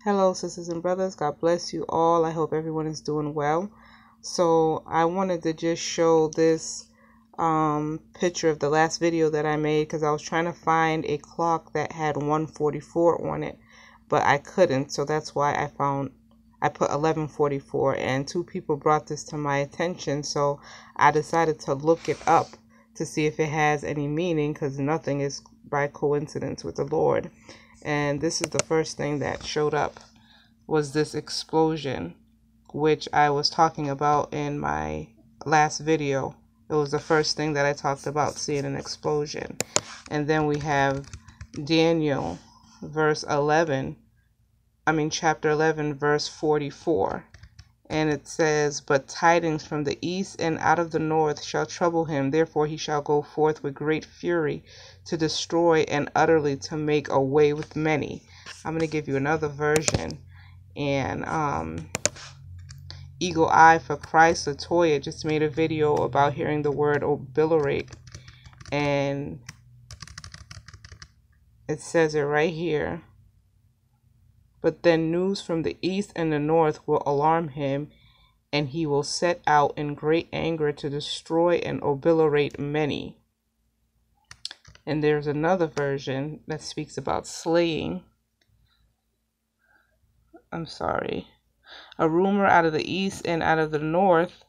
Hello, sisters and brothers. God bless you all. I hope everyone is doing well. So I wanted to just show this picture of the last video that I made because I was trying to find a clock that had 144 on it, but I couldn't. So that's why I put 1144, and two people brought this to my attention. So I decided to look it up to see if it has any meaning, because nothing is by coincidence with the Lord. And this is the first thing that showed up, was this explosion, which I was talking about in my last video. It was the first thing that I talked about, seeing an explosion. And then we have Daniel chapter 11 verse 44. And it says, "But tidings from the east and out of the north shall trouble him. Therefore he shall go forth with great fury to destroy and utterly to make a way with many." I'm going to give you another version. And Eagle Eye for Christ, Latoya, just made a video about hearing the word obliterate. And it says it right here. "But then news from the east and the north will alarm him, and he will set out in great anger to destroy and obliterate many." And there's another version that speaks about slaying. "A rumor out of the east and out of the north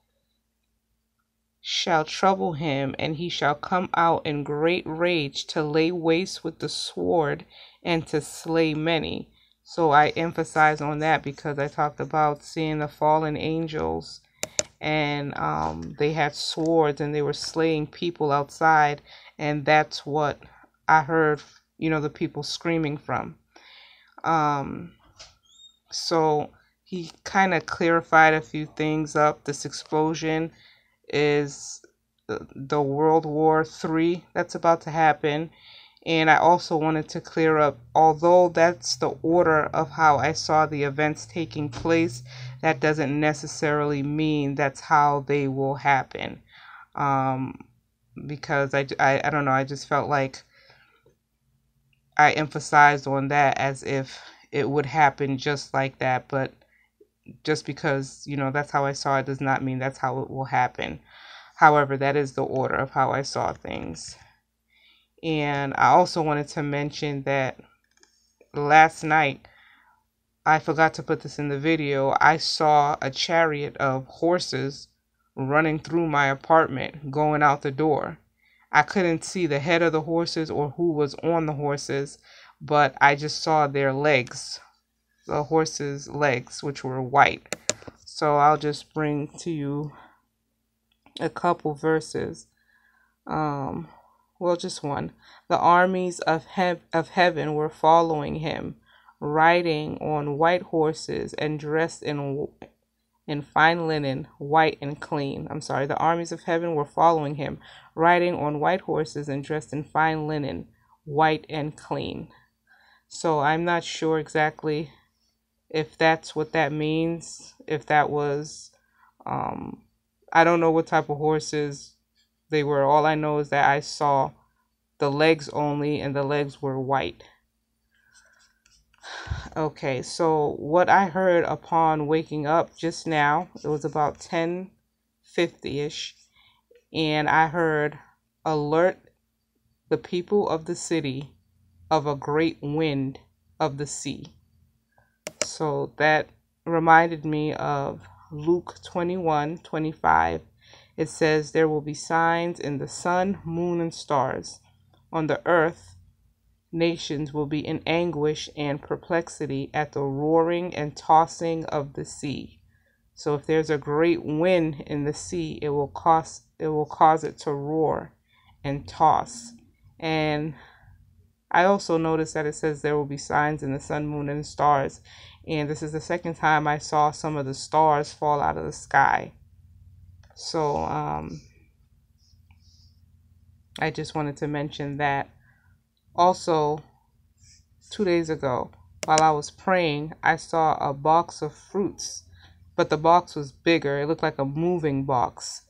shall trouble him, and he shall come out in great rage to lay waste with the sword and to slay many." So I emphasize on that because I talked about seeing the fallen angels, and they had swords and they were slaying people outside, and that's what I heard, the people screaming from. So he kind of clarified a few things up. This explosion is the World War III that's about to happen. And I also wanted to clear up, although that's the order of how I saw the events taking place, that doesn't necessarily mean that's how they will happen. Because I don't know, I just felt like I emphasized on that as if it would happen just like that. But just because, that's how I saw it does not mean that's how it will happen. However, that is the order of how I saw things. And I also wanted to mention that last night, I forgot to put this in the video, I saw a chariot of horses running through my apartment, going out the door. I couldn't see the head of the horses or who was on the horses, but I just saw their legs, the horses' legs, which were white. So I'll just bring to you a couple verses. Just one. "The armies of heaven were following him, riding on white horses and dressed in fine linen, white and clean." The armies of heaven were following him, riding on white horses and dressed in fine linen, white and clean. So I'm not sure exactly if that's what that means. If that was, I don't know what type of horses they were. All I know is that I saw the legs only, and the legs were white. Okay, so what I heard upon waking up just now, it was about 10:50-ish, and I heard, "Alert the people of the city of a great wind of the sea." So that reminded me of Luke 21:25. It says, "There will be signs in the sun, moon, and stars. On the earth, nations will be in anguish and perplexity at the roaring and tossing of the sea." So if there's a great wind in the sea, it will cause it to roar and toss. And I also noticed that it says there will be signs in the sun, moon, and stars. And this is the second time I saw some of the stars fall out of the sky. So I just wanted to mention that. Also, 2 days ago, while I was praying, I saw a box of fruits, but the box was bigger. It looked like a moving box.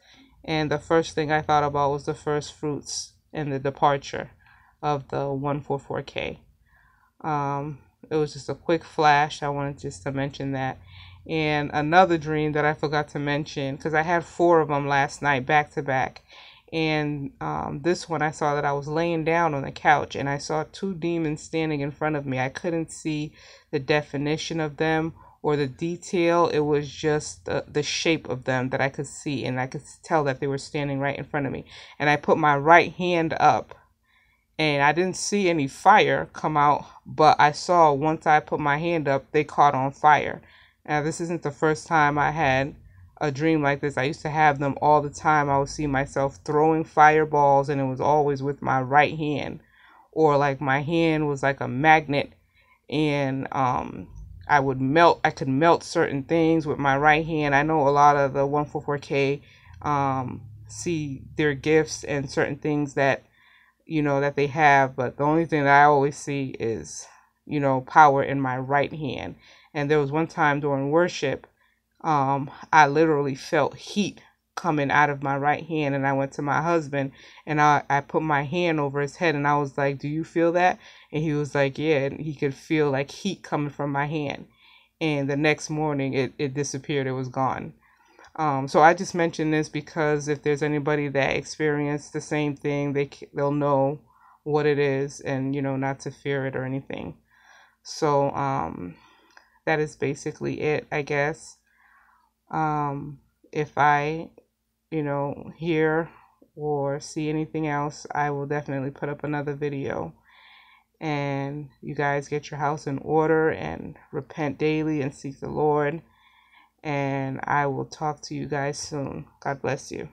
And the first thing I thought about was the first fruits and the departure of the 144K. it was just a quick flash. I wanted just to mention that. And another dream that I forgot to mention, because I had 4 of them last night back to back. And this one I saw that I was laying down on the couch and I saw 2 demons standing in front of me. I couldn't see the definition of them or the detail. It was just the shape of them that I could see, and I could tell that they were standing right in front of me. And I put my right hand up and I didn't see any fire come out, but I saw once I put my hand up, they caught on fire. Now, this isn't the first time I had a dream like this. I used to have them all the time. I would see myself throwing fireballs, and it was always with my right hand, or like my hand was like a magnet, and I could melt certain things with my right hand. I know a lot of the 144K see their gifts and certain things that, that they have, but the only thing that I always see is, power in my right hand. And there was one time during worship, I literally felt heat coming out of my right hand, and I went to my husband and I put my hand over his head and I was like, "Do you feel that?" And he was like, "Yeah," and he could feel like heat coming from my hand. And the next morning it disappeared. It was gone. So I just mentioned this because if there's anybody that experienced the same thing, they'll know what it is, and not to fear it or anything. So that is basically it, I guess. If I hear or see anything else, I will definitely put up another video. And you guys get your house in order and repent daily and seek the Lord. And I will talk to you guys soon. God bless you.